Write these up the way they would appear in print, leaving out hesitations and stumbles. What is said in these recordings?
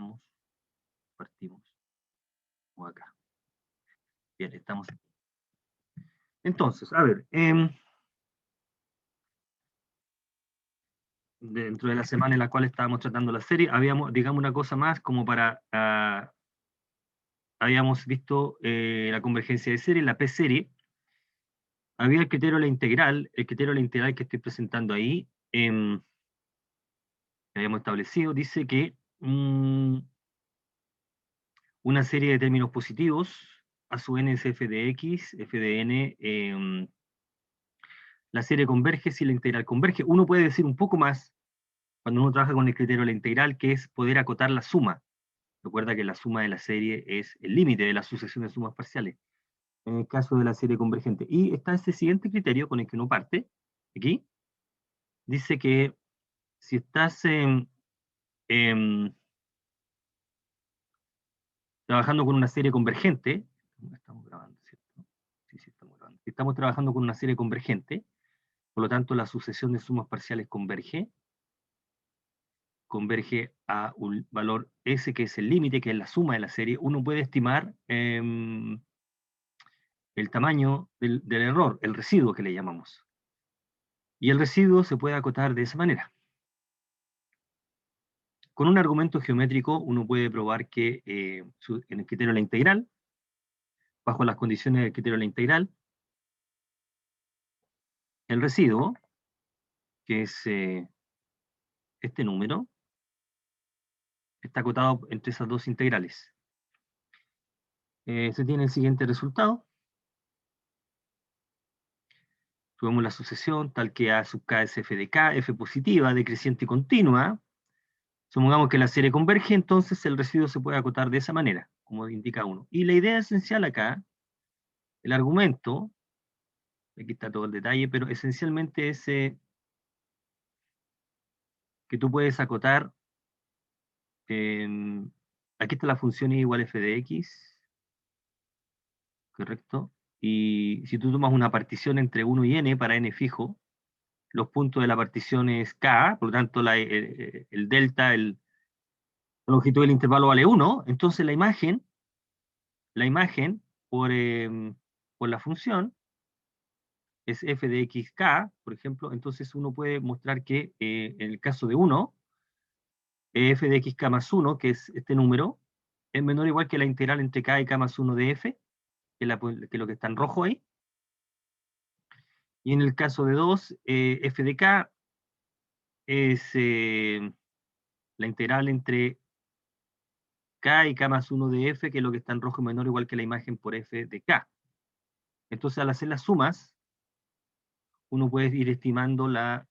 vamos, partimos, o acá. Bien, estamos aquí. Entonces, a ver, dentro de la semana en la cual estábamos tratando la serie, habíamos, digamos, una cosa más como para, habíamos visto la convergencia de serie, la P-serie, había el criterio de la integral, el criterio de la integral que estoy presentando ahí, que habíamos establecido, dice que una serie de términos positivos, a su n es f de x, f de n, la serie converge si la integral converge. Uno puede decir un poco más cuando uno trabaja con el criterio de la integral, que es poder acotar la suma. Recuerda que la suma de la serie es el límite de la sucesión de sumas parciales, en el caso de la serie convergente. Y está este siguiente criterio con el que uno parte, aquí, dice que si estás trabajando con una serie convergente, estamos grabando, ¿cierto? Sí, sí, estamos grabando. Si estamos trabajando con una serie convergente, por lo tanto la sucesión de sumas parciales converge a un valor S, que es el límite, que es la suma de la serie. Uno puede estimar el tamaño del error, el residuo que le llamamos. Y el residuo se puede acotar de esa manera. Con un argumento geométrico uno puede probar que en el criterio de la integral, bajo las condiciones del criterio de la integral, el residuo, que es este número, está acotado entre esas dos integrales. Se tiene el siguiente resultado. Tomemos la sucesión tal que A sub k es f de k, f positiva, decreciente y continua. Supongamos que la serie converge, entonces el residuo se puede acotar de esa manera, como indica uno. Y la idea esencial acá, el argumento, aquí está todo el detalle, pero esencialmente es que tú puedes acotar, aquí está la función y igual f de x, correcto, y si tú tomas una partición entre 1 y n para n fijo, los puntos de la partición es k, por lo tanto el delta, la longitud del intervalo vale 1, entonces la imagen por la función es f de xk, por ejemplo, entonces uno puede mostrar que en el caso de 1, f de xk más 1, que es este número, es menor o igual que la integral entre k y k más 1 de f, que es lo que está en rojo ahí. Y en el caso de 2, f de k es la integral entre k y k más 1 de f, que es lo que está en rojo, menor o igual que la imagen por f de k. Entonces, al hacer las sumas, uno puede ir estimando la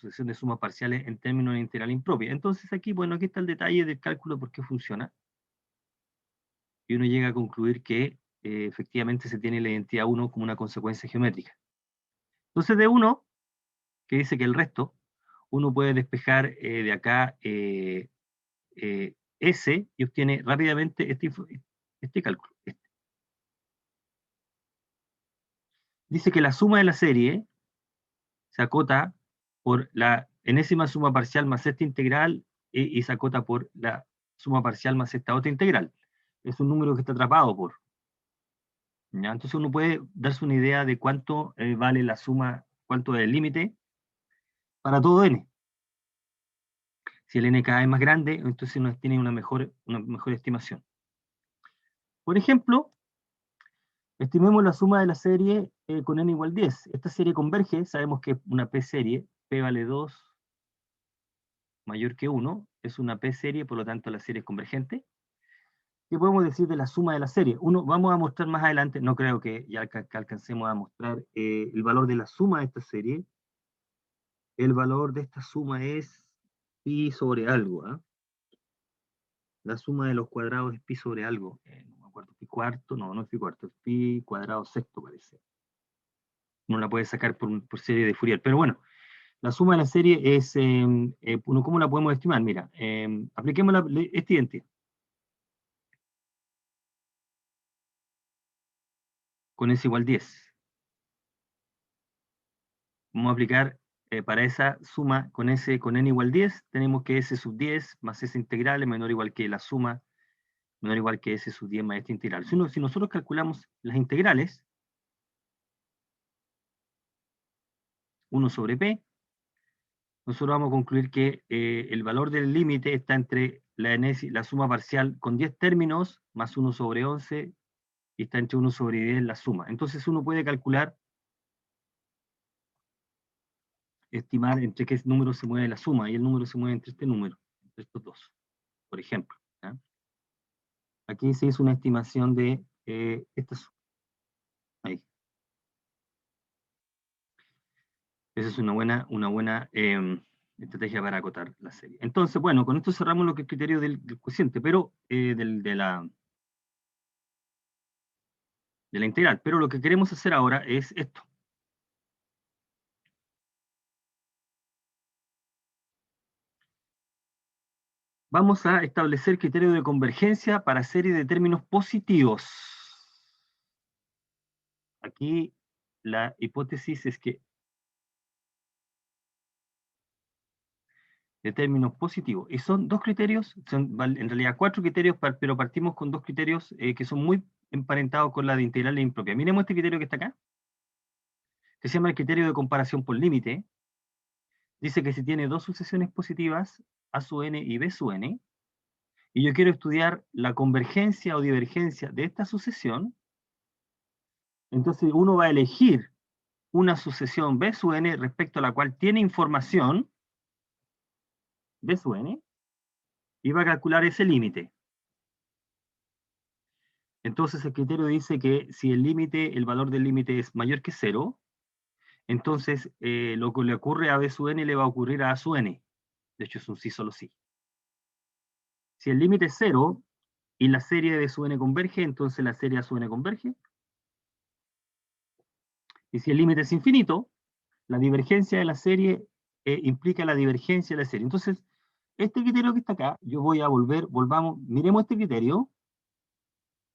sucesión de sumas parciales en términos de integral impropia. Entonces aquí, bueno, aquí está el detalle del cálculo, por qué funciona. Y uno llega a concluir que efectivamente se tiene la identidad 1 como una consecuencia geométrica. Entonces de 1, que dice que el resto, uno puede despejar de acá S y obtiene rápidamente este cálculo. Dice que la suma de la serie se acota por la enésima suma parcial más esta integral y se acota por la suma parcial más esta otra integral. Es un número que está atrapado por. ¿Ya? Entonces uno puede darse una idea de cuánto vale la suma, cuánto es el límite para todo n. Si el n cada vez más grande, entonces uno tiene una mejor estimación. Por ejemplo, estimemos la suma de la serie con n igual 10. Esta serie converge, sabemos que es una p-serie, p vale 2 mayor que 1, es una p-serie, por lo tanto la serie es convergente. ¿Qué podemos decir de la suma de la serie? Vamos a mostrar más adelante, no creo que ya que alcancemos a mostrar el valor de la suma de esta serie. El valor de esta suma es pi sobre algo. La suma de los cuadrados es pi sobre algo. No me acuerdo, pi cuarto, no es pi cuarto, es pi cuadrado sexto parece. Uno la puede sacar por serie de Fourier. Pero bueno, la suma de la serie es, ¿cómo la podemos estimar? Mira, apliquemos esta identidad. Con S igual 10. vamos a aplicar para esa suma con n igual 10, tenemos que s sub 10 más s integral es menor o igual que la suma, menor o igual que s sub 10 más esta integral. Si nosotros calculamos las integrales, 1 sobre p, nosotros vamos a concluir que el valor del límite está entre la suma parcial con 10 términos más 1 sobre 11 y está entre 1 sobre 10 la suma. Entonces uno puede calcular, estimar entre qué número se mueve la suma, y el número se mueve entre este número, entre estos dos, por ejemplo. ¿Ya? Aquí se hizo una estimación de esta suma. Ahí. Esa es una buena estrategia para acotar la serie. Entonces, bueno, con esto cerramos lo que es el criterio del cociente, pero de la integral. Pero lo que queremos hacer ahora es esto. Vamos a establecer criterio de convergencia para serie de términos positivos. Aquí la hipótesis es que de términos positivos. Y son dos criterios, son en realidad 4 criterios, pero partimos con 2 criterios que son muy emparentados con la de integrales impropias. Miremos este criterio que está acá, que se llama el criterio de comparación por límite. Dice que si tiene dos sucesiones positivas, A sub n y B sub n, y yo quiero estudiar la convergencia o divergencia de esta sucesión, entonces uno va a elegir una sucesión B sub n respecto a la cual tiene información B sub n, y va a calcular ese límite. Entonces el criterio dice que si el valor del límite es mayor que 0, entonces lo que le ocurre a B sub n le va a ocurrir a A sub n. De hecho es un sí solo sí. Si el límite es 0 y la serie de B sub n converge, entonces la serie A sub n converge. Y si el límite es infinito, la divergencia de la serie implica la divergencia de la serie. Entonces, este criterio que está acá, yo voy a volvamos, miremos este criterio.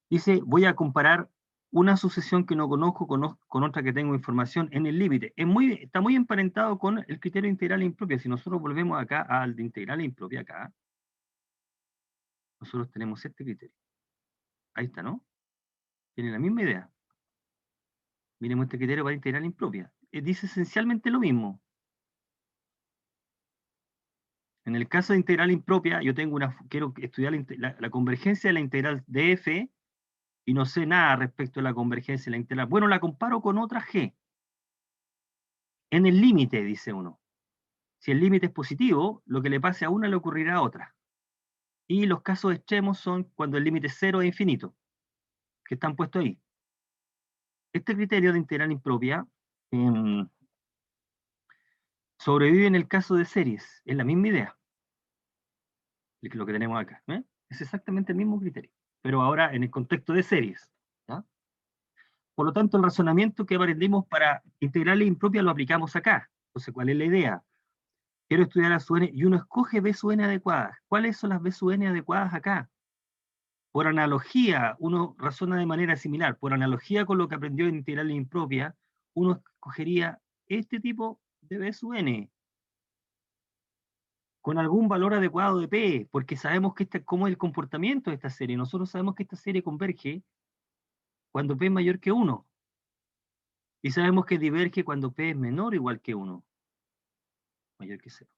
Dice, voy a comparar una sucesión que no conozco con otra que tengo información en el límite. Está muy emparentado con el criterio de integral impropia. Si nosotros volvemos acá al de integral impropia acá, nosotros tenemos este criterio. Ahí está, ¿no? Tiene la misma idea. Miremos este criterio para integral impropia. Dice esencialmente lo mismo. En el caso de integral impropia, yo quiero estudiar la convergencia de la integral de f y no sé nada respecto a la convergencia de la integral. Bueno, la comparo con otra g. En el límite, dice uno. Si el límite es positivo, lo que le pase a una le ocurrirá a otra. Y los casos extremos son cuando el límite es 0 e infinito, que están puestos ahí. Este criterio de integral impropia sobrevive en el caso de series. Es la misma idea. Lo que tenemos acá. Es exactamente el mismo criterio, pero ahora en el contexto de series. ¿Ya? Por lo tanto, el razonamiento que aprendimos para integrales impropias lo aplicamos acá. Entonces, ¿cuál es la idea? Quiero estudiar a sub n y uno escoge B sub n adecuadas. ¿Cuáles son las B sub n adecuadas acá? Por analogía, uno razona de manera similar. Por analogía con lo que aprendió en integrales impropias, uno escogería este tipo de B sub n con algún valor adecuado de P, porque sabemos que cómo es el comportamiento de esta serie. Nosotros sabemos que esta serie converge cuando P es mayor que 1. Y sabemos que diverge cuando P es menor o igual que 1. Mayor que 0.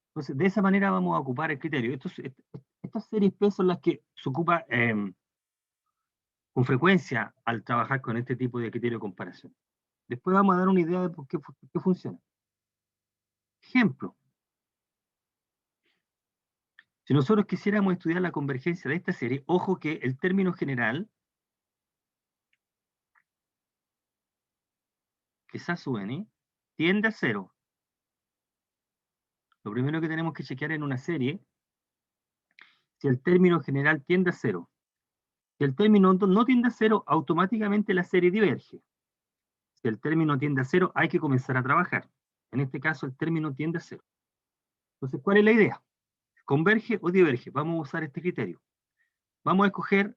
Entonces, de esa manera vamos a ocupar el criterio. Estas series P son las que se ocupa con frecuencia al trabajar con este tipo de criterio de comparación. Después vamos a dar una idea de por qué funciona. Ejemplo. Si nosotros quisiéramos estudiar la convergencia de esta serie, ojo que el término general, que es A sub n, tiende a 0. Lo primero que tenemos que chequear en una serie, si el término general tiende a 0. Si el término no tiende a 0, automáticamente la serie diverge. Si el término tiende a 0, hay que comenzar a trabajar. En este caso, el término tiende a 0. Entonces, ¿cuál es la idea? ¿Converge o diverge? Vamos a usar este criterio. Vamos a escoger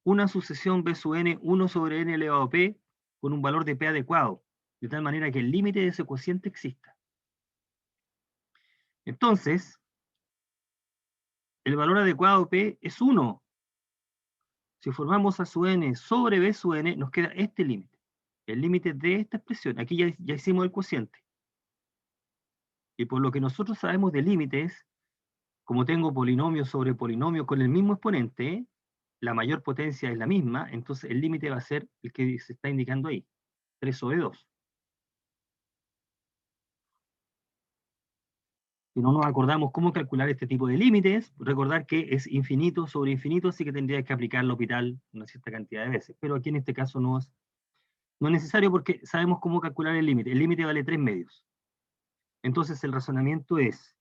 una sucesión B sub n, 1 sobre n elevado a p, con un valor de p adecuado. de tal manera que el límite de ese cociente exista. Entonces, el valor adecuado P es 1. Si formamos A sub n sobre B sub n, nos queda este límite. El límite de esta expresión. Aquí ya hicimos el cociente. Y por lo que nosotros sabemos de límites, como tengo polinomio sobre polinomio con el mismo exponente, la mayor potencia es la misma, entonces el límite va a ser el que se está indicando ahí, 3 sobre 2. Si no nos acordamos cómo calcular este tipo de límites, recordar que es infinito sobre infinito, así que tendría que aplicar L'Hopital una cierta cantidad de veces. Pero aquí en este caso no es necesario porque sabemos cómo calcular el límite. El límite vale 3 medios. Entonces el razonamiento es,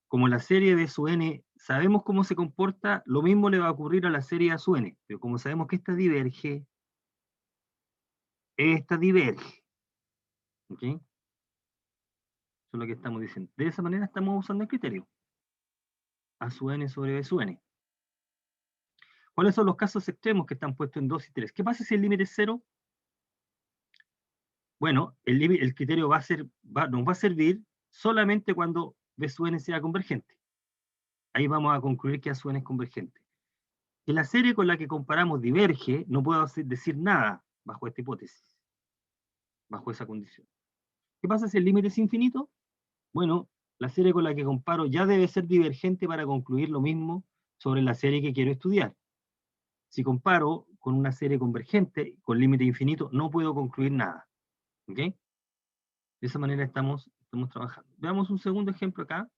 como la serie B sub n sabemos cómo se comporta, lo mismo le va a ocurrir a la serie A sub n. Pero como sabemos que esta diverge, ¿ok? Eso es lo que estamos diciendo. De esa manera estamos usando el criterio. A sub n sobre B sub n. ¿Cuáles son los casos extremos que están puestos en 2 y 3? ¿Qué pasa si el límite es 0? Bueno, el criterio nos va a servir solamente cuando B sub n sea convergente. Ahí vamos a concluir que A sub n es convergente. Si la serie con la que comparamos diverge, no puedo decir nada bajo esta hipótesis, bajo esa condición. ¿Qué pasa si el límite es infinito? Bueno, la serie con la que comparo ya debe ser divergente para concluir lo mismo sobre la serie que quiero estudiar. Si comparo con una serie convergente, con límite infinito, no puedo concluir nada. ¿Ok? De esa manera estamos trabajando. Veamos un segundo ejemplo acá.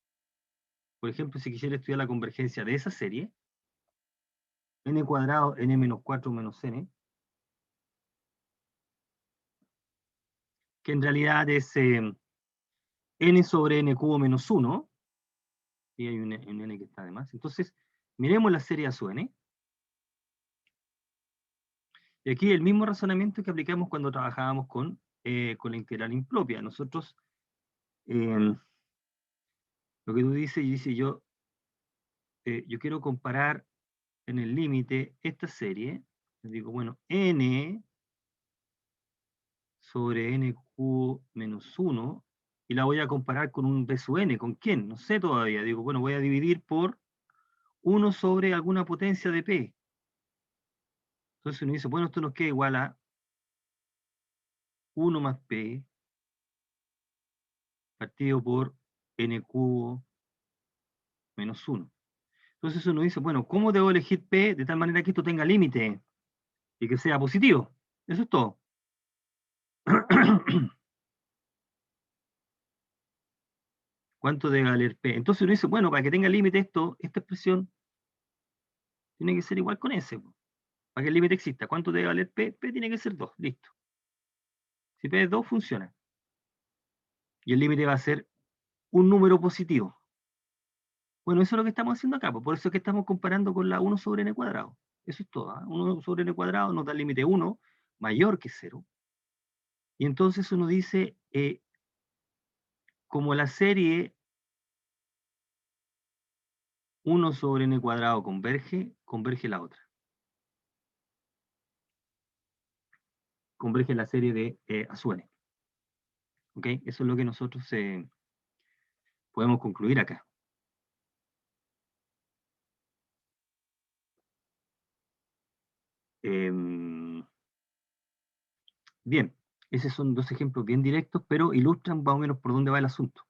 Por ejemplo, si quisiera estudiar la convergencia de esa serie, n cuadrado, n menos 4 menos n, que en realidad es n sobre n cubo menos 1, y hay un n que está de más. Entonces, miremos la serie A sub n. Y aquí el mismo razonamiento que aplicamos cuando trabajábamos con la integral impropia. Nosotros, lo que tú dices, yo quiero comparar en el límite esta serie. Les digo, bueno, n sobre n cubo menos 1, y la voy a comparar con un b sub n. ¿Con quién? No sé todavía. Digo, bueno, voy a dividir por 1 sobre alguna potencia de p. Entonces uno dice, bueno, esto nos queda igual a 1 más p partido por n cubo menos 1. Entonces uno dice, bueno, ¿cómo debo elegir p de tal manera que esto tenga límite y que sea positivo? Eso es todo. ¿Cuánto debe valer p? Entonces uno dice, bueno, para que tenga límite esta expresión tiene que ser igual con s. Para que el límite exista, ¿cuánto debe valer p? P tiene que ser 2, listo. Si p es 2, funciona. Y el límite va a ser un número positivo. Bueno, eso es lo que estamos haciendo acá, por eso es que estamos comparando con la 1 sobre n cuadrado. Eso es todo. 1 sobre n cuadrado nos da el límite 1 mayor que 0. Y entonces uno dice, como la serie 1 sobre n cuadrado converge la otra. Converge la serie de A sub n. ¿Ok? Eso es lo que nosotros podemos concluir acá. Bien, esos son dos ejemplos bien directos, pero ilustran más o menos por dónde va el asunto.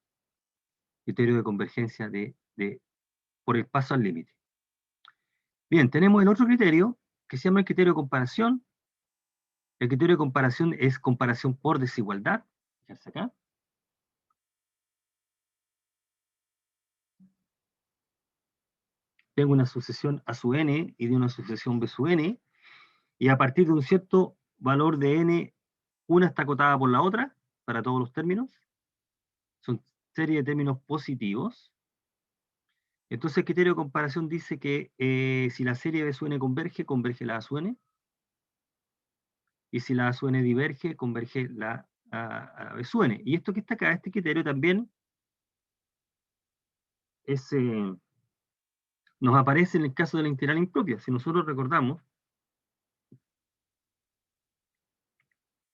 Criterio de convergencia por el paso al límite. Bien, tenemos el otro criterio, que se llama el criterio de comparación. El criterio de comparación es comparación por desigualdad. Fíjense acá. Tengo una sucesión A sub n y de una sucesión B sub n, y a partir de un cierto valor de n, una está acotada por la otra, para todos los términos. Son serie de términos positivos. Entonces el criterio de comparación dice que si la serie B sub n converge la A sub n, y si la A sub n diverge, converge la a B sub n. Y esto que está acá, este criterio también nos aparece en el caso de la integral impropia. Si nosotros recordamos,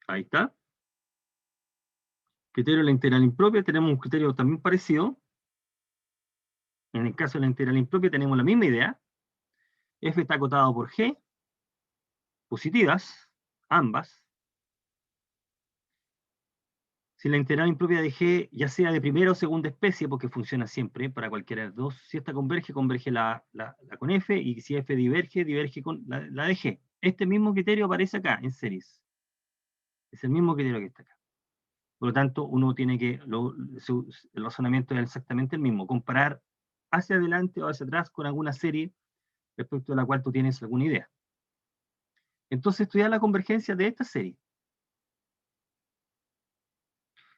ahí está, Criterio de la integral impropia, tenemos un criterio también parecido. En el caso de la integral impropia tenemos la misma idea. F está acotado por G, positivas, ambas. Si la integral impropia de G, ya sea de primera o segunda especie, porque funciona siempre para cualquiera de las dos, si esta converge, converge la con F, y si F diverge, diverge con la de G. Este mismo criterio aparece acá, en series. Es el mismo criterio que está acá. Por lo tanto, uno tiene que, el razonamiento es exactamente el mismo, comparar hacia adelante o hacia atrás con alguna serie respecto a la cual tú tienes alguna idea. Entonces, estudiar la convergencia de esta serie.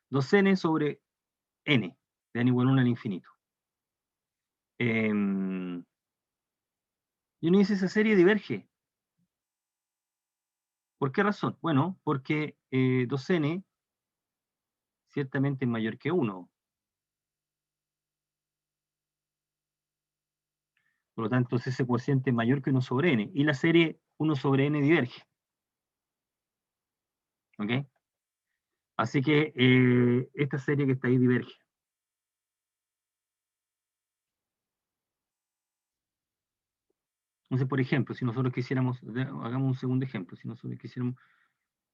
2n sobre n, de n igual a 1 al infinito. Y uno dice, esa serie diverge. ¿Por qué razón? Bueno, porque 2n ciertamente es mayor que 1. Por lo tanto, ese cociente es mayor que 1 sobre n. Y la serie 1 sobre n diverge. ¿Ok? Así que esta serie que está ahí diverge. Entonces, por ejemplo, si nosotros quisiéramos, hagamos un segundo ejemplo, si nosotros quisiéramos,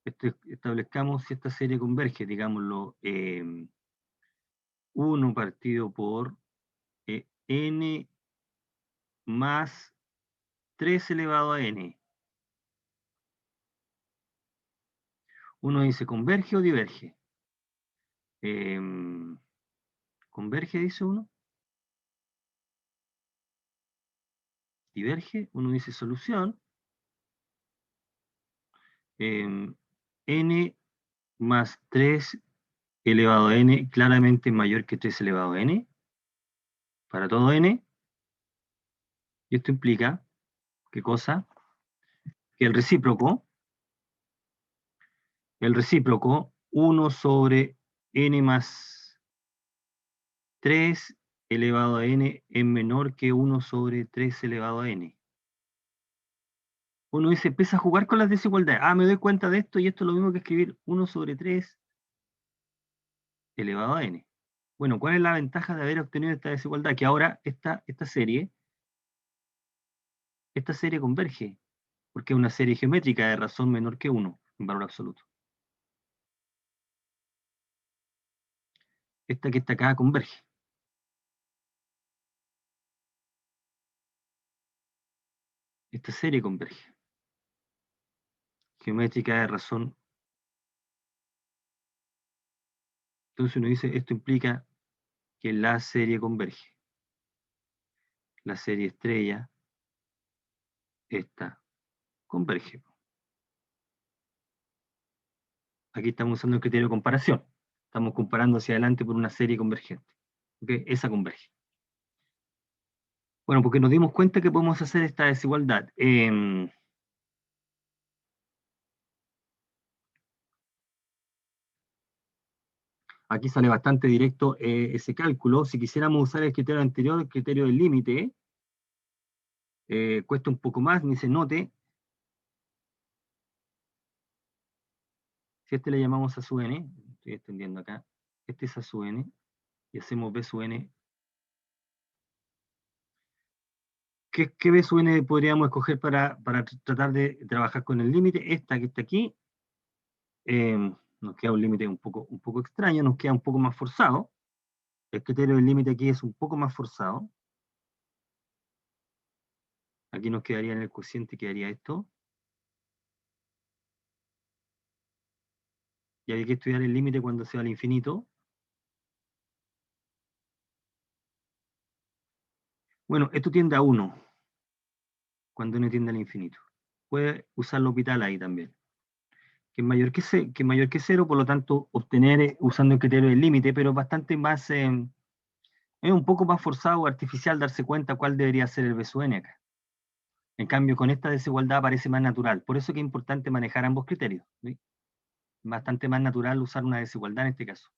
establezcamos si esta serie converge, digámoslo, 1 partido por n más 3 elevado a n. Uno dice, ¿converge o diverge? ¿Converge, dice uno? ¿Diverge? Uno dice solución. N más 3 elevado a n claramente mayor que 3 elevado a n. Para todo n. Y esto implica, ¿qué cosa? Que el recíproco 1 sobre n más 3 elevado a n es menor que 1 sobre 3 elevado a n. Uno dice, empieza a jugar con las desigualdades. Ah, me doy cuenta de esto y esto es lo mismo que escribir 1 sobre 3 elevado a n. Bueno, ¿cuál es la ventaja de haber obtenido esta desigualdad? Que ahora esta serie converge, porque es una serie geométrica de razón menor que 1 en valor absoluto. Esta que está acá converge. Esta serie converge. Geométrica de razón. Entonces uno dice, esto implica que la serie converge. La serie estrella, esta, converge. Aquí estamos usando el criterio de comparación. Estamos comparando hacia adelante por una serie convergente. ¿Okay? Esa converge. Bueno, porque nos dimos cuenta que podemos hacer esta desigualdad. Aquí sale bastante directo ese cálculo. Si quisiéramos usar el criterio anterior, el criterio del límite, cuesta un poco más, ni se note. Si este le llamamos a su n, estoy extendiendo acá, este es a su n, y hacemos b sub n. ¿Qué b sub n podríamos escoger para tratar de trabajar con el límite? Esta que está aquí, nos queda un límite un poco extraño, nos queda un poco más forzado. El criterio del límite aquí es un poco más forzado. Aquí nos quedaría en el cociente, quedaría esto. Y hay que estudiar el límite cuando sea al infinito. Bueno, esto tiende a 1, cuando n tiende al infinito. Puede usar el L'Hopital ahí también. Que es mayor que 0, por lo tanto, obtener usando el criterio del límite, pero bastante más, es un poco más forzado o artificial darse cuenta cuál debería ser el B sub n acá. En cambio, con esta desigualdad parece más natural. Por eso que es importante manejar ambos criterios. ¿Sí? Bastante más natural usar una desigualdad en este caso,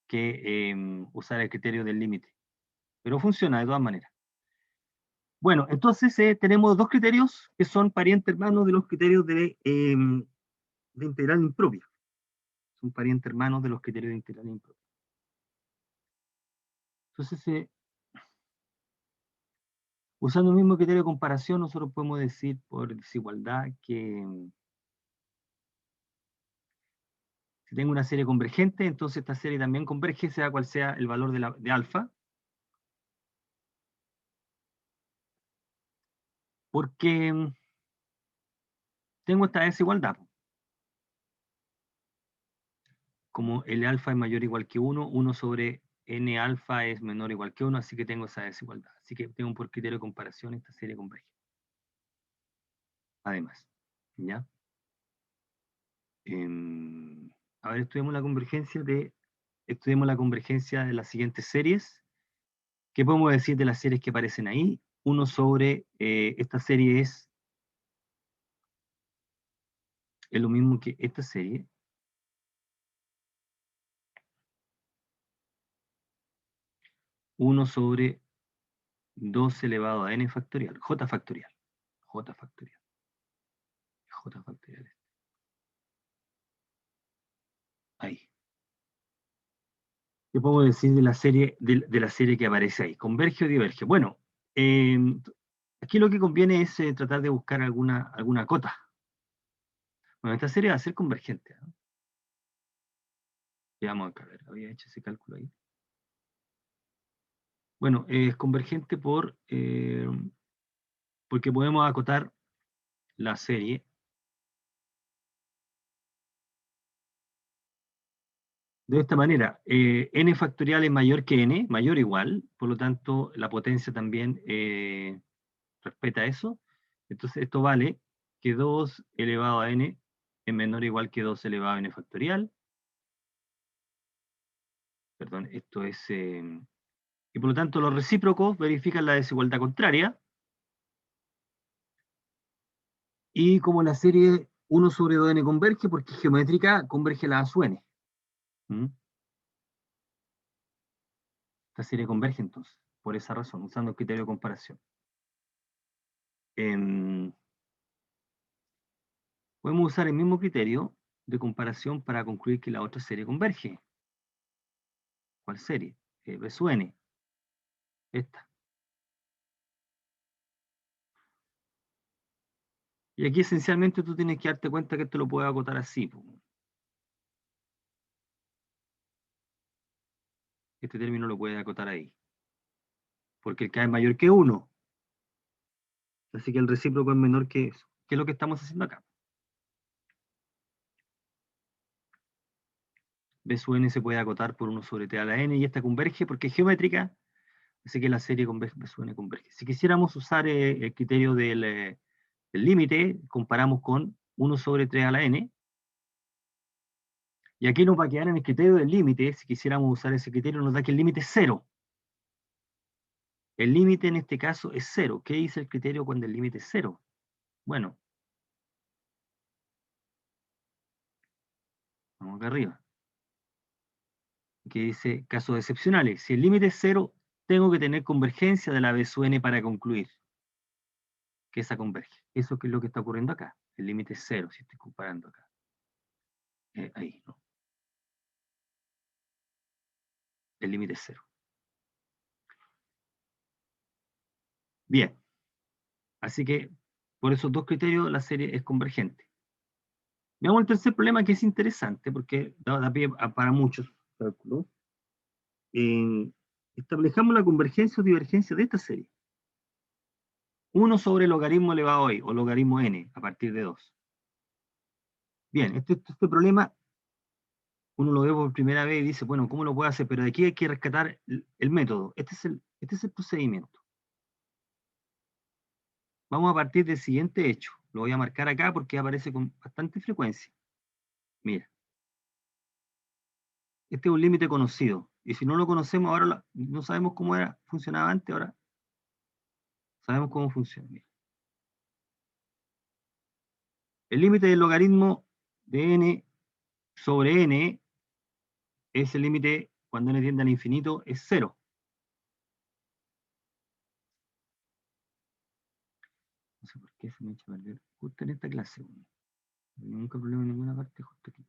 que usar el criterio del límite. Pero funciona de todas maneras. Bueno, entonces tenemos dos criterios que son parientes hermanos de los criterios de integral impropia. Son parientes hermanos de los criterios de integral impropia. Entonces, usando el mismo criterio de comparación, nosotros podemos decir por desigualdad que si tengo una serie convergente, entonces esta serie también converge, sea cual sea el valor de alfa. Porque tengo esta desigualdad. Como el alfa es mayor o igual que 1, 1 sobre n alfa es menor o igual que 1, así que tengo esa desigualdad. Así que tengo por criterio de comparación esta serie converge. Además, ¿ya? A ver, estudiemos la convergencia de las siguientes series. ¿Qué podemos decir de las series que aparecen ahí? 1 sobre, esta serie es lo mismo que esta serie. Uno sobre 2 elevado a n factorial, j factorial, j factorial, j factorial. Ahí. ¿Qué podemos decir de la serie, de la serie que aparece ahí? ¿Converge o diverge? Bueno, aquí lo que conviene es tratar de buscar alguna cota. Bueno, esta serie va a ser convergente, ¿no? Veamos acá, a ver, había hecho ese cálculo ahí. Bueno, es convergente porque podemos acotar la serie de esta manera. N factorial es mayor que n, mayor o igual, por lo tanto la potencia también respeta eso. Entonces esto vale que 2 elevado a n es menor o igual que 2 elevado a n factorial. Perdón, esto es... y por lo tanto los recíprocos verifican la desigualdad contraria. Y como la serie 1 sobre 2n converge, porque es geométrica, converge la a su n. ¿Mm? Esta serie converge entonces, por esa razón, usando el criterio de comparación. Podemos usar el mismo criterio de comparación para concluir que la otra serie converge. ¿Cuál serie? B sub n. Esta. Y aquí esencialmente tú tienes que darte cuenta que esto lo puedes acotar así. Este término lo puedes acotar ahí. Porque el K es mayor que 1. Así que el recíproco es menor que eso. ¿Qué es lo que estamos haciendo acá? B sub n se puede acotar por 1 sobre t a la n y esta converge porque es geométrica. Así que la serie converge, B sub n converge. Si quisiéramos usar el criterio del límite, comparamos con 1 sobre 3 a la n. Y aquí nos va a quedar en el criterio del límite. Si quisiéramos usar ese criterio, nos da que el límite es 0. El límite en este caso es 0. ¿Qué dice el criterio cuando el límite es 0? Bueno, vamos acá arriba. Que dice casos excepcionales. Si el límite es 0, tengo que tener convergencia de la B sub n para concluir que esa converge. Eso es lo que está ocurriendo acá. El límite es 0, si estoy comparando acá. Ahí, ¿no? El límite es 0. Bien. Así que, por esos dos criterios, la serie es convergente. Veamos el tercer problema, que es interesante, porque da pie para muchos cálculos. Establezcamos la convergencia o divergencia de esta serie. 1 sobre logaritmo elevado a i, o logaritmo n, a partir de 2. Bien, este problema, uno lo ve por primera vez y dice, bueno, ¿cómo lo puedo hacer? Pero de aquí hay que rescatar el método. Este es el procedimiento. Vamos a partir del siguiente hecho. Lo voy a marcar acá porque aparece con bastante frecuencia. Mira. Este es un límite conocido. Y si no lo conocemos, ahora no sabemos cómo funcionaba antes, ahora sabemos cómo funciona. Mira. El límite del logaritmo de n sobre n es el límite cuando n tiende al infinito, es 0. No sé por qué se me echa a perder justo en esta clase. No hay nunca problema en ninguna parte, justo aquí.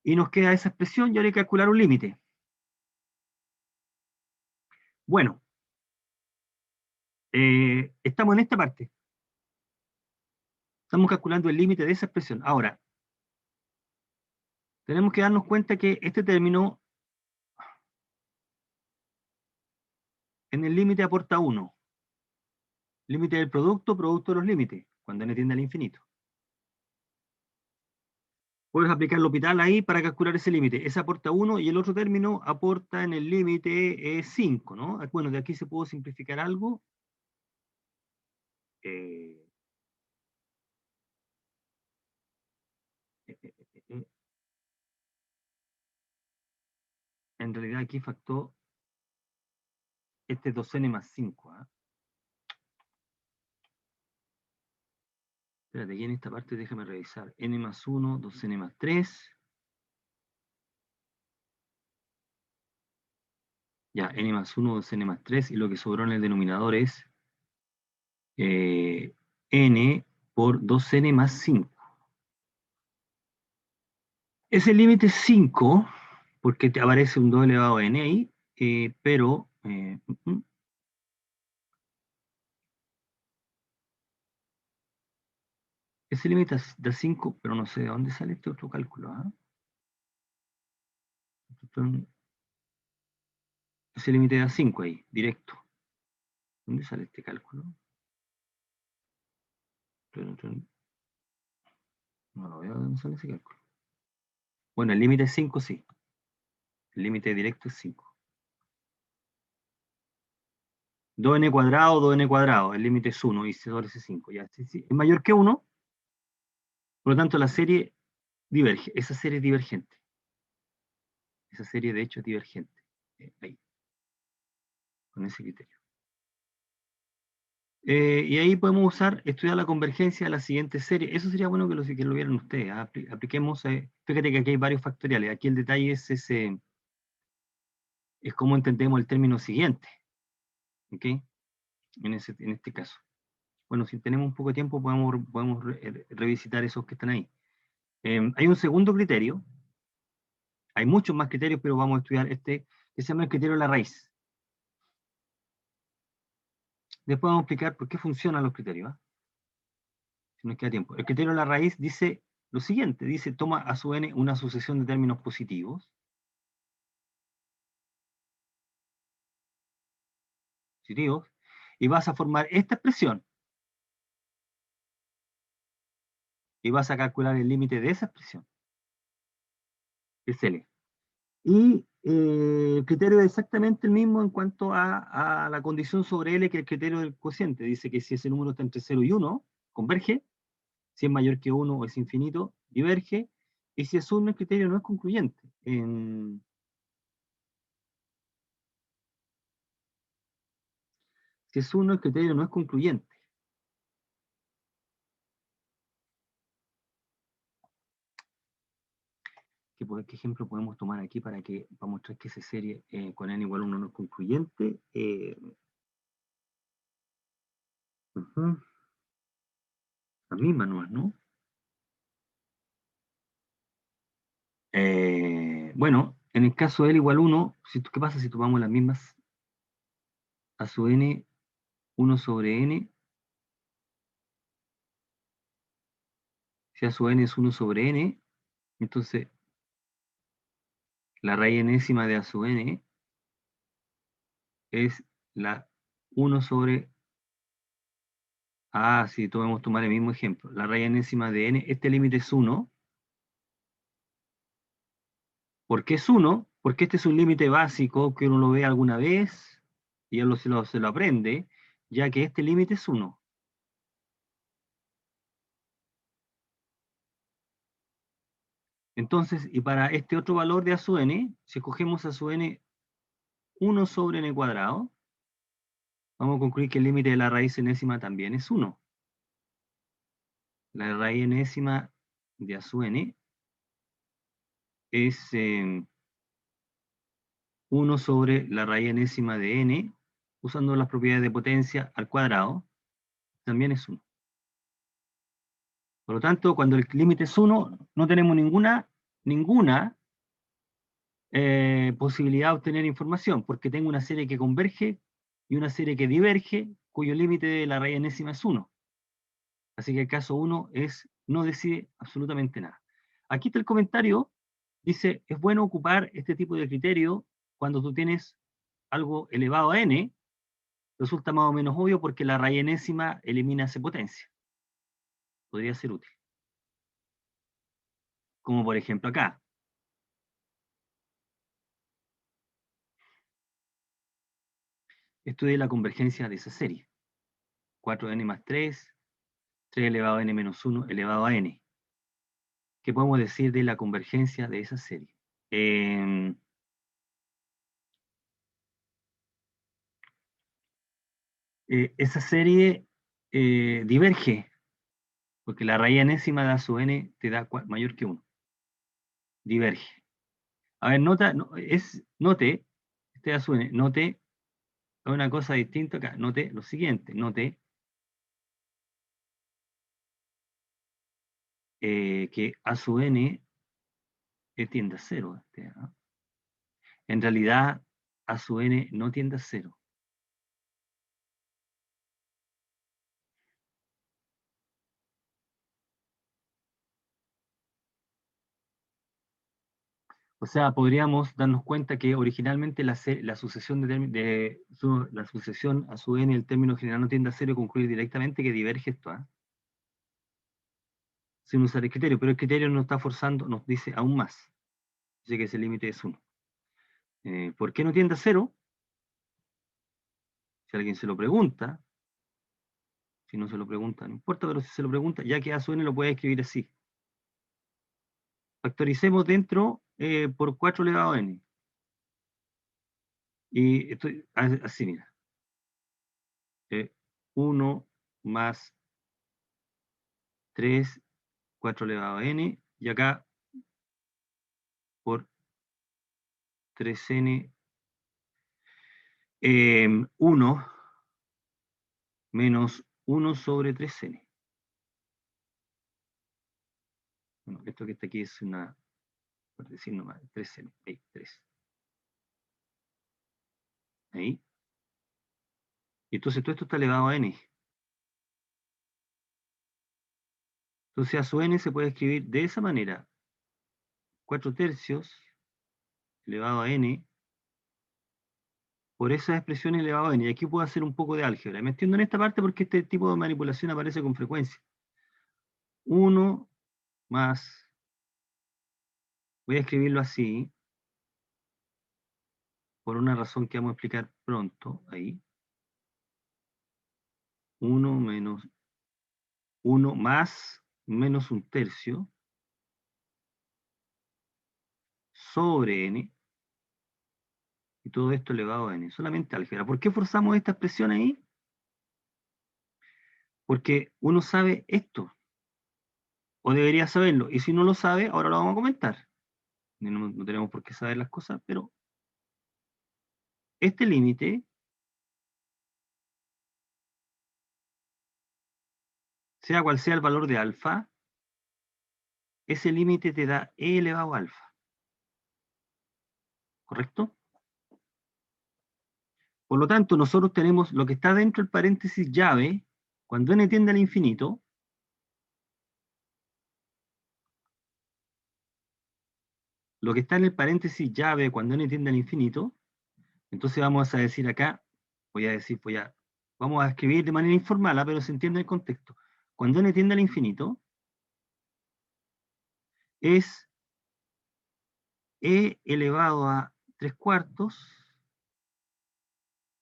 Y nos queda esa expresión y ahora hay que calcular un límite. Bueno, estamos en esta parte. Estamos calculando el límite de esa expresión. Ahora, tenemos que darnos cuenta que este término en el límite aporta 1. Límite del producto, producto de los límites, cuando n tiende al infinito. Puedes aplicar L'Hopital ahí para calcular ese límite. Ese aporta 1 y el otro término aporta en el límite 5, ¿no? Bueno, de aquí se pudo simplificar algo. Eh, en realidad aquí factor, este es 2n más 5. ¿Ah? Espérate, aquí en esta parte déjame revisar. N más 1, 2n más 3. Ya, n más 1, 2n más 3. Y lo que sobró en el denominador es n por 2n más 5. Ese límite es 5, porque te aparece un 2 elevado a n ahí, pero... ese límite da 5, pero no sé de dónde sale este otro cálculo. ¿Ah? Ese límite da 5 ahí, directo. ¿Dónde sale este cálculo? No lo veo, ¿dónde sale ese cálculo? Bueno, el límite es 5, sí. El límite directo es 5. 2n cuadrado, 2n cuadrado. El límite es 1 y sobre ese 5. Ya, sí, sí. Es mayor que 1. Por lo tanto, la serie diverge. Esa serie es divergente. Esa serie, de hecho, es divergente. Ahí. Con ese criterio. Y ahí podemos estudiar la convergencia de la siguiente serie. Eso sería bueno que lo vieran ustedes. ¿Ah? Apliquemos, fíjate que aquí hay varios factoriales. Aquí el detalle es es cómo entendemos el término siguiente. ¿Ok? En este caso. Bueno, si tenemos un poco de tiempo, podemos revisitar esos que están ahí. Hay un segundo criterio. Hay muchos más criterios, pero vamos a estudiar este, que se llama el criterio de la raíz. Después vamos a explicar por qué funcionan los criterios. ¿Ah? Si nos queda tiempo. El criterio de la raíz dice lo siguiente. Dice, toma a su n una sucesión de términos positivos. Y vas a formar esta expresión. Y vas a calcular el límite de esa expresión. Que es L. Y el criterio es exactamente el mismo en cuanto a la condición sobre L que el criterio del cociente. Dice que si ese número está entre 0 y 1, converge. Si es mayor que 1 o es infinito, diverge. Y si es 1, el criterio no es concluyente. Si es 1, el criterio no es concluyente. ¿Qué ejemplo podemos tomar aquí para mostrar que esa serie con n igual a 1 no es concluyente? La misma no es, ¿no? Bueno, en el caso de L igual 1, ¿qué pasa si tomamos las mismas a su n, 1 sobre n? Si a su n es 1 sobre n, entonces la raíz enésima de a su n es la 1 sobre... Ah, sí, podemos tomar el mismo ejemplo. La raíz enésima de n, este límite es 1. ¿Por qué es 1? Porque este es un límite básico que uno lo ve alguna vez y él se lo aprende, ya que este límite es 1. Entonces, y para este otro valor de a su n, si escogemos a su n 1 sobre n cuadrado, vamos a concluir que el límite de la raíz enésima también es 1. La raíz enésima de a su n es 1 sobre la raíz enésima de n, usando las propiedades de potencia al cuadrado, también es 1. Por lo tanto, cuando el límite es 1, no tenemos ninguna posibilidad de obtener información, porque tengo una serie que converge y una serie que diverge, cuyo límite de la raíz enésima es 1. Así que el caso 1 no decide absolutamente nada. Aquí está el comentario, dice, es bueno ocupar este tipo de criterio cuando tú tienes algo elevado a n, resulta más o menos obvio porque la raíz enésima elimina esa potencia. Podría ser útil. Como por ejemplo acá. Estudie la convergencia de esa serie. 4n más 3, 3 elevado a n menos 1 elevado a n. ¿Qué podemos decir de la convergencia de esa serie? Esa serie diverge, porque la raíz enésima de a sub n te da mayor que 1. Diverge. A ver, note, este a sub n, note una cosa distinta acá. Note lo siguiente, note que a sub n tiende a 0. ¿No? En realidad, a sub n no tiende a 0. O sea, podríamos darnos cuenta que originalmente la sucesión la sucesión a sub n, el término general no tiende a 0 y concluir directamente que diverge esto, ¿eh? Sin usar el criterio, pero el criterio nos está forzando, nos dice aún más. Dice que ese límite es 1. ¿Por qué no tiende a 0? Si alguien se lo pregunta, si no se lo pregunta, no importa, pero si se lo pregunta, ya que a sub n lo puede escribir así. Factoricemos dentro por 4 elevado a n. Y estoy así, mira. 1 más 3, 4 elevado a n, y acá por 3n, 1 menos 1 sobre 3n. Bueno, esto que está aquí es una, por decir nomás, 3n, ahí, 3. Ahí. Y entonces todo esto está elevado a n. Entonces a su n se puede escribir de esa manera. 4 tercios elevado a n por esas expresiones elevado a n. Y aquí puedo hacer un poco de álgebra. Me entiendo en esta parte porque este tipo de manipulación aparece con frecuencia. 1 más, voy a escribirlo así, por una razón que vamos a explicar pronto, ahí. 1 menos 1 más menos un tercio sobre n, y todo esto elevado a n, solamente álgebra. ¿Por qué forzamos esta expresión ahí? Porque uno sabe esto, o debería saberlo, y si no lo sabe, ahora lo vamos a comentar. No tenemos por qué saber las cosas, pero este límite, sea cual sea el valor de alfa, ese límite te da e elevado a alfa. ¿Correcto? Por lo tanto, nosotros tenemos lo que está dentro del paréntesis llave, cuando n tiende al infinito, lo que está en el paréntesis llave cuando n tiende al infinito, entonces vamos a decir acá, vamos a escribir de manera informal, pero se entiende el contexto. Cuando n tiende al infinito, es e elevado a 3 cuartos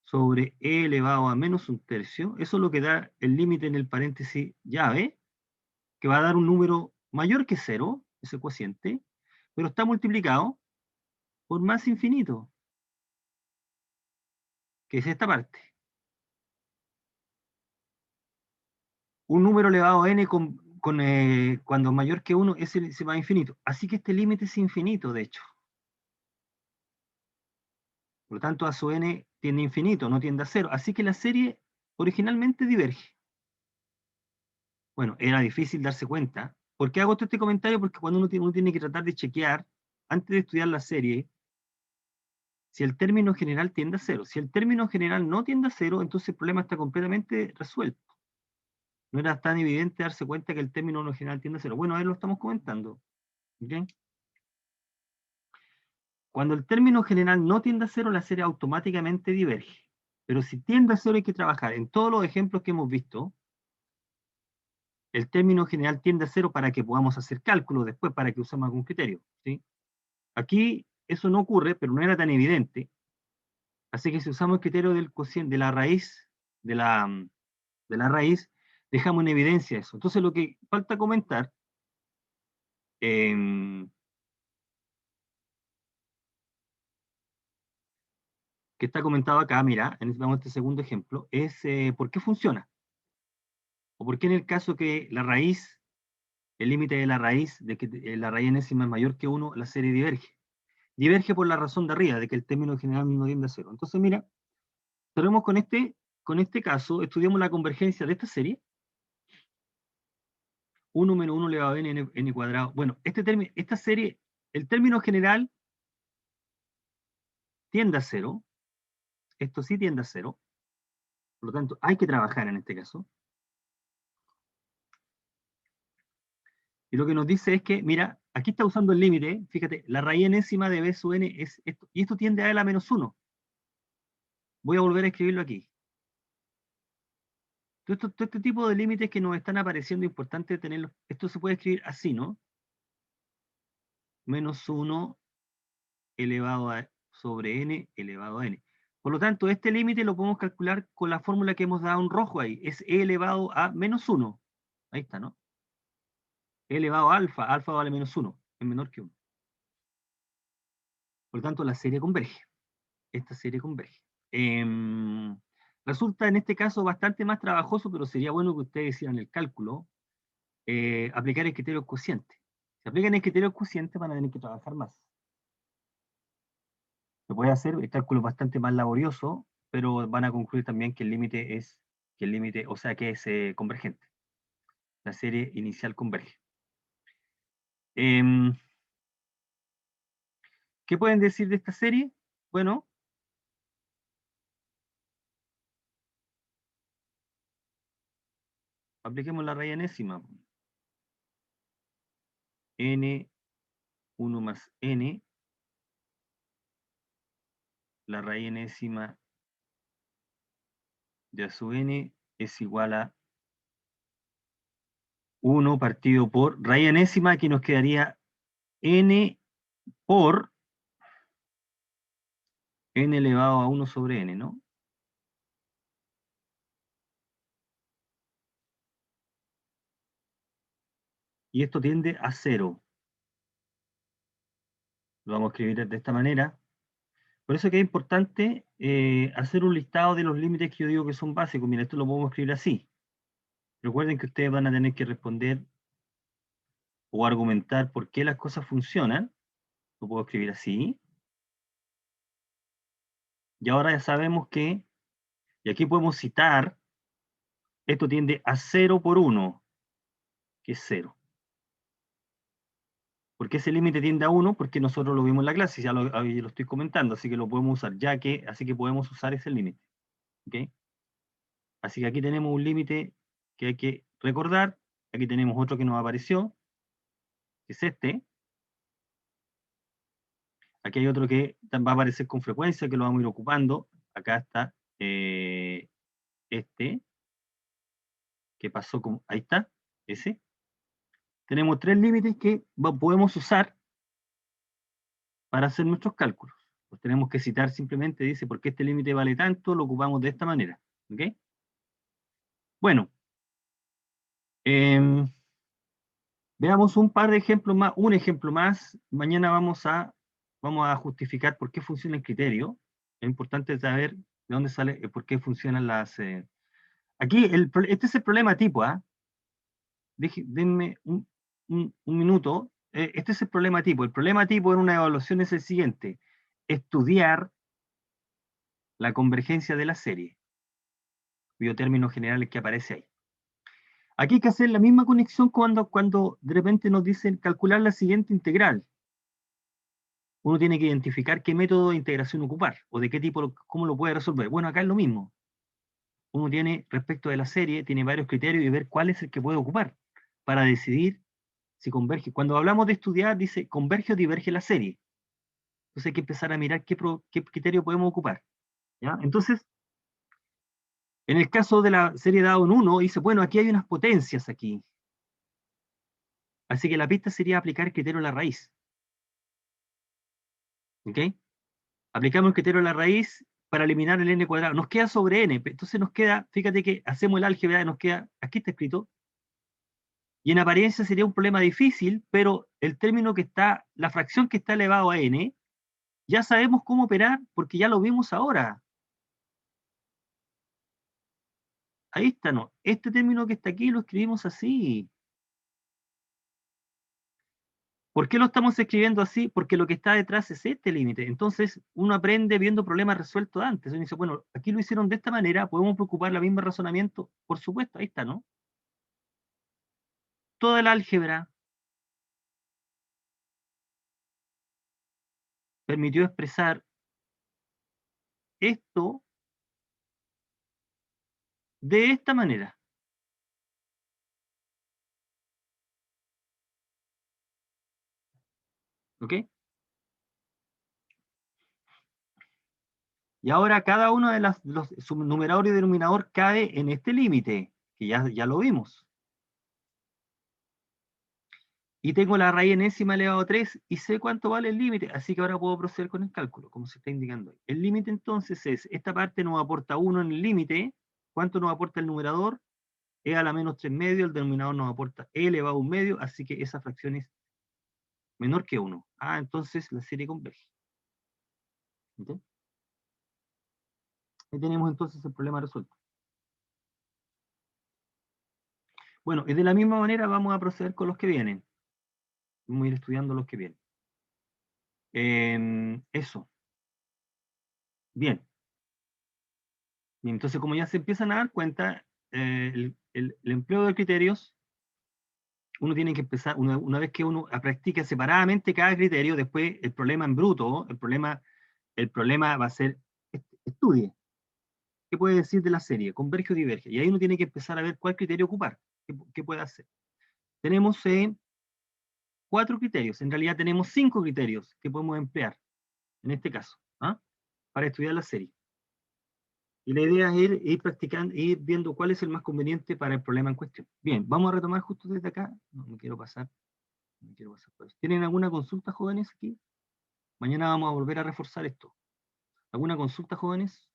sobre e elevado a menos un tercio. Eso es lo que da el límite en el paréntesis llave, que va a dar un número mayor que 0, ese cociente, pero está multiplicado por más infinito, que es esta parte. Un número elevado a n cuando mayor que 1 se va a infinito. Así que este límite es infinito, de hecho. Por lo tanto, A sub n tiende a infinito, no tiende a cero. Así que la serie originalmente diverge. Bueno, era difícil darse cuenta. ¿Por qué hago todo este comentario? Porque cuando uno tiene que tratar de chequear, antes de estudiar la serie, si el término general tiende a cero. Si el término general no tiende a cero, entonces el problema está completamente resuelto. No era tan evidente darse cuenta que el término no general tiende a cero. Bueno, ahí lo estamos comentando. ¿Okay? Cuando el término general no tiende a cero, la serie automáticamente diverge. Pero si tiende a cero hay que trabajar. En todos los ejemplos que hemos visto, el término general tiende a cero para que podamos hacer cálculos después, para que usemos algún criterio. ¿Sí? Aquí eso no ocurre, pero no era tan evidente. Así que si usamos el criterio del cociente, de la raíz, de la raíz, dejamos en evidencia eso. Entonces lo que falta comentar, que está comentado acá, mira, vamos a este segundo ejemplo, es por qué funciona. O por qué en el caso que la raíz, el límite de la raíz, de que la raíz enésima es mayor que 1, la serie diverge. Diverge por la razón de arriba, de que el término general no tiende a cero. Entonces, mira, tenemos con este caso, estudiamos la convergencia de esta serie, 1 menos 1 elevado a n cuadrado. Bueno, esta serie, el término general tiende a cero, esto sí tiende a cero, por lo tanto hay que trabajar en este caso. Y lo que nos dice es que, mira, aquí está usando el límite, fíjate, la raíz enésima de b sub n es esto, y esto tiende a l a menos 1. Voy a volver a escribirlo aquí. Todo este tipo de límites que nos están apareciendo, importante tenerlos. Esto se puede escribir así, ¿no? Menos 1 elevado a sobre n elevado a n. Por lo tanto, este límite lo podemos calcular con la fórmula que hemos dado en rojo ahí. Es e elevado a menos 1. Ahí está, ¿no? E elevado a alfa. Alfa vale menos 1. Es menor que 1. Por lo tanto, la serie converge. Esta serie converge. Resulta en este caso bastante más trabajoso, pero sería bueno que ustedes hicieran el cálculo, aplicar el criterio cociente. Si aplican el criterio cociente van a tener que trabajar más. Se puede hacer, el cálculo es bastante más laborioso, pero van a concluir también que el límite o sea, que es convergente. La serie inicial converge. Em, ¿Qué pueden decir de esta serie? Bueno, apliquemos la raíz enésima. N, 1 más n, la raíz enésima de a sub n es igual a 1 partido por raíz enésima, que nos quedaría n por n elevado a 1 sobre n, ¿no? Y esto tiende a 0. Lo vamos a escribir de esta manera. Por eso que es importante hacer un listado de los límites que yo digo que son básicos. Mira, esto lo podemos escribir así. Recuerden que ustedes van a tener que responder o argumentar por qué las cosas funcionan. Lo puedo escribir así. Y ahora ya sabemos que, y aquí podemos citar, esto tiende a 0 por 1, que es 0. ¿Por qué ese límite tiende a 1? Porque nosotros lo vimos en la clase, ya lo estoy comentando, así que lo podemos usar, así que podemos usar ese límite. ¿Okay? Así que aquí tenemos un límite que hay que recordar. Aquí tenemos otro que nos apareció, que es este. Aquí hay otro que va a aparecer con frecuencia, que lo vamos a ir ocupando. Acá está este, que pasó como, ahí está, ese. Tenemos tres límites que podemos usar para hacer nuestros cálculos. Los tenemos que citar simplemente, dice, porque este límite vale tanto, lo ocupamos de esta manera. ¿Ok? Bueno, veamos un par de ejemplos más, un ejemplo más. Mañana vamos a justificar por qué funciona el criterio. Es importante saber de dónde sale, por qué funcionan las... Aquí, este es el problema tipo, ¿ah? denme un minuto. Este es el problema tipo. El problema tipo en una evaluación es el siguiente: estudiar la convergencia de la serie, cuyo término general es que aparece ahí. Aquí hay que hacer la misma conexión cuando de repente nos dicen calcular la siguiente integral. Uno tiene que identificar qué método de integración ocupar, o de qué tipo, cómo lo puede resolver. Bueno, acá es lo mismo. Uno tiene, respecto de la serie, tiene varios criterios y ver cuál es el que puede ocupar para decidir si converge. Cuando hablamos de estudiar, dice converge o diverge la serie. Entonces hay que empezar a mirar qué criterio podemos ocupar. ¿Ya? Entonces, en el caso de la serie dado en 1, dice, bueno, aquí hay unas potencias aquí. Así que la pista sería aplicar el criterio de la raíz. ¿Ok? Aplicamos el criterio de la raíz para eliminar el n cuadrado. Nos queda sobre n. Entonces nos queda, fíjate que hacemos el álgebra y nos queda, aquí está escrito, y en apariencia sería un problema difícil, pero el término que está, la fracción que está elevado a n, ya sabemos cómo operar porque ya lo vimos ahora. Ahí está, no. Este término que está aquí lo escribimos así. ¿Por qué lo estamos escribiendo así? Porque lo que está detrás es este límite. Entonces, uno aprende viendo problemas resueltos antes. Uno dice, bueno, aquí lo hicieron de esta manera, ¿podemos preocupar el mismo razonamiento? Por supuesto, ahí está, ¿no? Toda el álgebra permitió expresar esto de esta manera. ¿Ok? Y ahora cada uno de los subnumerador y denominador cae en este límite, que ya lo vimos. Y tengo la raíz enésima elevado a 3 y sé cuánto vale el límite, así que ahora puedo proceder con el cálculo, como se está indicando ahí. El límite entonces es, esta parte nos aporta 1 en el límite, ¿cuánto nos aporta el numerador? E a la menos 3 medio, el denominador nos aporta e elevado a 1 medio, así que esa fracción es menor que 1. Ah, entonces la serie converge. ¿Okay? Ahí tenemos entonces el problema resuelto. Bueno, y de la misma manera vamos a proceder con los que vienen. Vamos a ir estudiando los que vienen. Eso. Bien. Y entonces, como ya se empiezan a dar cuenta, el empleo de criterios, uno tiene que empezar, una vez que uno practica separadamente cada criterio, después el problema en bruto, el problema va a ser, estudie. ¿Qué puede decir de la serie? Converge o diverge. Y ahí uno tiene que empezar a ver cuál criterio ocupar. ¿Qué puede hacer? Tenemos 4 criterios. En realidad tenemos 5 criterios que podemos emplear, en este caso, ¿ah? Para estudiar la serie. Y la idea es ir practicando, ir viendo cuál es el más conveniente para el problema en cuestión. Bien, vamos a retomar justo desde acá. No me quiero pasar. No me quiero pasar por eso. ¿Tienen alguna consulta, jóvenes, aquí? Mañana vamos a volver a reforzar esto. ¿Alguna consulta, jóvenes?